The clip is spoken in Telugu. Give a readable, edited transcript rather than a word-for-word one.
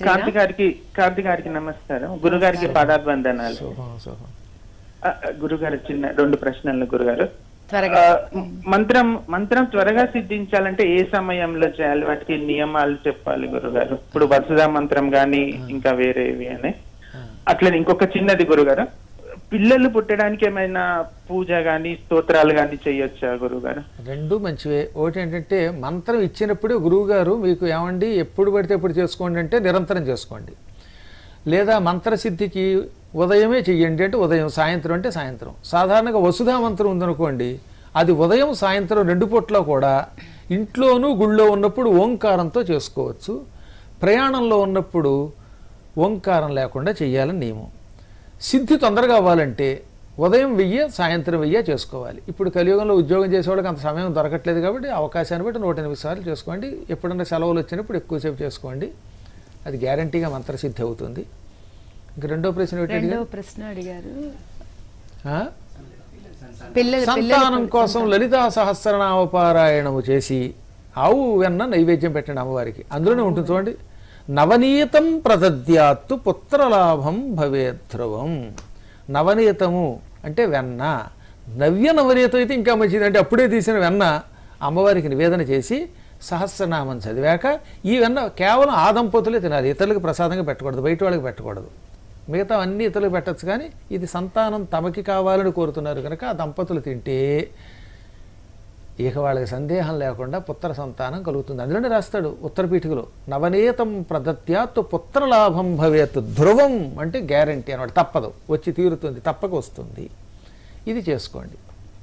కార్తీ గారికి నమస్కారం. గురుగారికి పాదాభివందనాలు. గురుగారు చిన్న 2 ప్రశ్నలు గురుగారు. మంత్రం త్వరగా సిద్ధించాలంటే ఏ సమయంలో చేయాలి? వాటికి నియమాలు చెప్పాలి గురుగారు. ఇప్పుడు వసుధా మంత్రం గాని ఇంకా వేరేవి అని. అట్లనే ఇంకొక చిన్నది గురుగారు, పిల్లలు పుట్టడానికి ఏమైనా పూజ గాని స్తోత్రాలు గాని చేయొచ్చా గురుగారు? 2 మంచివే. ఒకటి ఏంటంటే మంత్రం ఇచ్చినప్పుడు గురువు గారు మీకు ఏమండి ఎప్పుడు పడితే ఎప్పుడు చేసుకోండి అంటే నిరంతరం చేసుకోండి. లేదా మంత్రసిద్ధికి ఉదయమే చెయ్యండి అంటే ఉదయం, సాయంత్రం అంటే సాయంత్రం. సాధారణంగా వసుధా మంత్రం ఉందనుకోండి, అది ఉదయం సాయంత్రం 2 పూట్ల కూడా ఇంట్లోనూ గుళ్ళో ఉన్నప్పుడు ఓంకారంతో చేసుకోవచ్చు. ప్రయాణంలో ఉన్నప్పుడు ఓంకారం లేకుండా చెయ్యాలని నియమం. సిద్ధి తొందరగా అవ్వాలంటే ఉదయం 1000 సాయంత్రం 1000 చేసుకోవాలి. ఇప్పుడు కలియుగంలో ఉద్యోగం చేసేవాళ్ళకి అంత సమయం దొరకట్లేదు కాబట్టి అవకాశాన్ని బట్టి 108 సార్లు చేసుకోండి. ఎప్పుడన్నా సెలవులు వచ్చినప్పుడు ఎక్కువసేపు చేసుకోండి. అది గ్యారంటీగా మంత్రసిద్ధి అవుతుంది. ఇంక రెండో ప్రశ్న అడిగారు. సంతానం కోసం లలితా సహస్రనామపారాయణము చేసి ఆవు వెన్న నైవేద్యం పెట్టండి అమ్మవారికి. అందులోనే ఉంటుంది చూడండి, నవనీతం ప్రదద్యాత్తు పుత్రలాభం భవేధ్రువం. నవనీతము అంటే వెన్న, నవనీతం అయితే ఇంకా మంచిది. అంటే అప్పుడే తీసిన వెన్న అమ్మవారికి నివేదన చేసి సహస్రనామం చదివాక ఈ వెన్న కేవలం ఆ దంపతులే తినాలి, ఇతరులకు ప్రసాదంగా పెట్టకూడదు, బయట వాళ్ళకి పెట్టకూడదు. మిగతా అన్ని ఇతరులకు పెట్టచ్చు, కానీ ఇది సంతానం తమకి కావాలని కోరుతున్నారు కనుక ఆ దంపతులు తింటే ఇక వాళ్ళకి సందేహం లేకుండా పుత్ర సంతానం కలుగుతుంది. అందులోనే రాస్తాడు ఉత్తరపీఠికలో, నవనీతం ప్రదత్యాత్ పుత్రలాభం భవేత్ ధ్రువం అంటే గ్యారంటీ అన్నమాట. తప్పదు, వచ్చి తీరుతుంది, తప్పక వస్తుంది. ఇది చేసుకోండి.